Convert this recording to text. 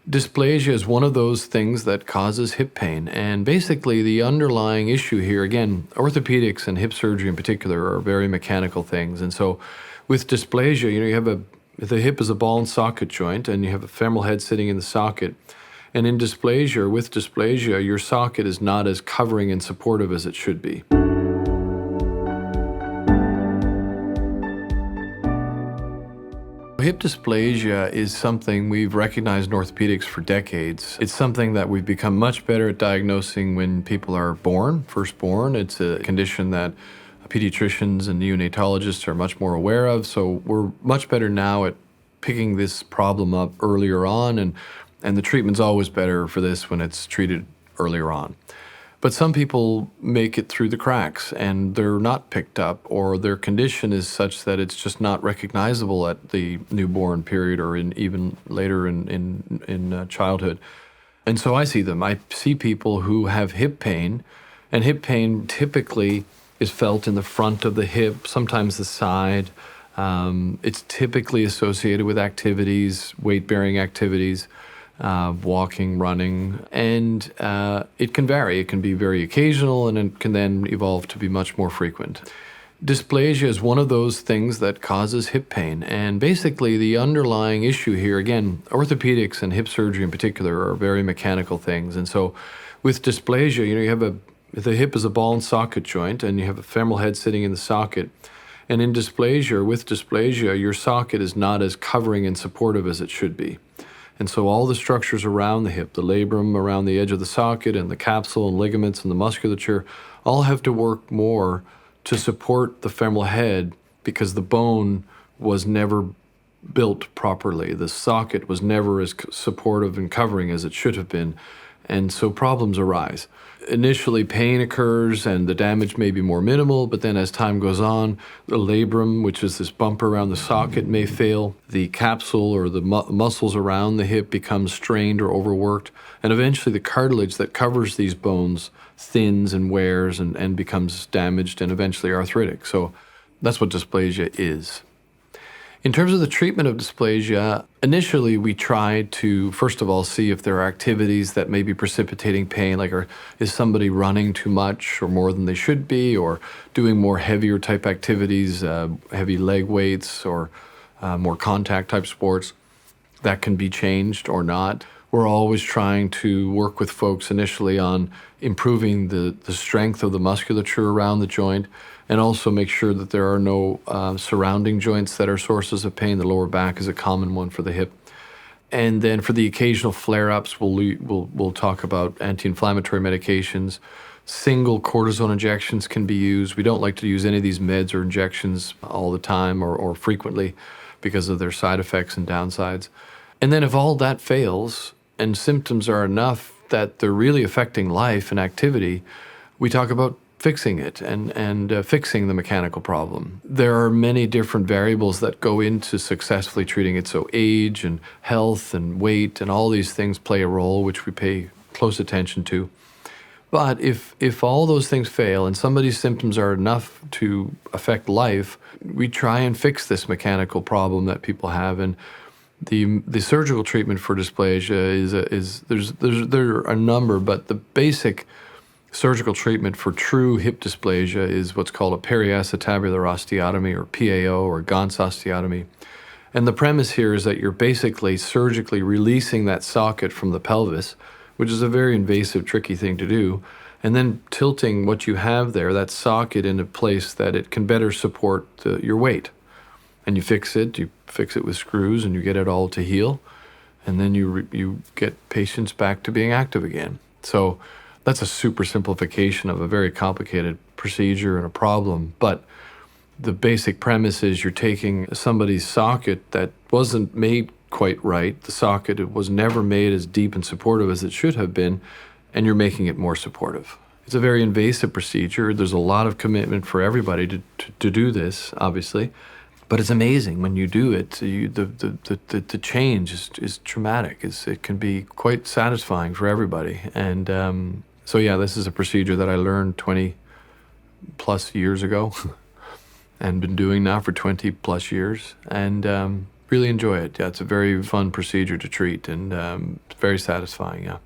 Dysplasia is one of those things that causes hip pain. And basically, the underlying issue here, again, orthopedics and hip surgery in particular are very mechanical things. And so with dysplasia, you have the hip is a ball and socket joint, and you have a femoral head sitting in the socket. And in dysplasia, with dysplasia, your socket is not as covering and supportive as it should be. Hip dysplasia is something we've recognized in orthopedics for decades. It's something that we've become much better at diagnosing when people are first born. It's a condition that pediatricians and neonatologists are much more aware of, so we're much better now at picking this problem up earlier on, and the treatment's always better for this when it's treated earlier on. But some people make it through the cracks and they're not picked up, or their condition is such that it's just not recognizable at the newborn period or even later in childhood. And so I see them. I see people who have hip pain, and hip pain typically is felt in the front of the hip, sometimes the side. It's typically associated with activities, weight-bearing activities, walking, running, and it can vary. It can be very occasional, and it can then evolve to be much more frequent. Dysplasia is one of those things that causes hip pain, and basically the underlying issue here, again, orthopedics and hip surgery in particular are very mechanical things. And so with dysplasia, you have the hip is a ball and socket joint, and you have a femoral head sitting in the socket. And in dysplasia, with dysplasia, your socket is not as covering and supportive as it should be. And so all the structures around the hip, the labrum around the edge of the socket, and the capsule and ligaments and the musculature, all have to work more to support the femoral head, because the bone was never built properly. The socket was never as supportive and covering as it should have been. And so problems arise. Initially, pain occurs and the damage may be more minimal, but then as time goes on, the labrum, which is this bumper around the socket, may fail. The capsule or the muscles around the hip become strained or overworked, and eventually the cartilage that covers these bones thins and wears and becomes damaged and eventually arthritic. So that's what dysplasia is. In terms of the treatment of dysplasia, initially we try to, first of all, see if there are activities that may be precipitating pain, like is somebody running too much or more than they should be, or doing more heavier type activities, heavy leg weights, or more contact type sports. That can be changed or not. We're always trying to work with folks initially on improving the strength of the musculature around the joint, and also make sure that there are no surrounding joints that are sources of pain. The lower back is a common one for the hip. And then for the occasional flare-ups, we'll talk about anti-inflammatory medications. Single cortisone injections can be used. We don't like to use any of these meds or injections all the time or frequently because of their side effects and downsides. And then if all that fails and symptoms are enough that they're really affecting life and activity, we talk about fixing it and fixing the mechanical problem. There are many different variables that go into successfully treating it. So age and health and weight and all these things play a role, which we pay close attention to. But if all those things fail and somebody's symptoms are enough to affect life, we try and fix this mechanical problem that people have. And the surgical treatment for dysplasia there are a number, but the basic surgical treatment for true hip dysplasia is what's called a periacetabular osteotomy, or PAO, or Ganz osteotomy. And the premise here is that you're basically surgically releasing that socket from the pelvis, which is a very invasive, tricky thing to do, and then tilting what you have there, that socket, in a place that it can better support your weight. And you fix it with screws, and you get it all to heal, and then you get patients back to being active again. So that's a super simplification of a very complicated procedure and a problem, but the basic premise is you're taking somebody's socket that wasn't made quite right. The socket was never made as deep and supportive as it should have been, and you're making it more supportive. It's a very invasive procedure. There's a lot of commitment for everybody to do this, obviously, but it's amazing when you do it. The change is traumatic. It can be quite satisfying for everybody, and so yeah, this is a procedure that I learned 20 plus years ago and been doing now for 20 plus years. And Really enjoy it. Yeah, it's a very fun procedure to treat and very satisfying. Yeah.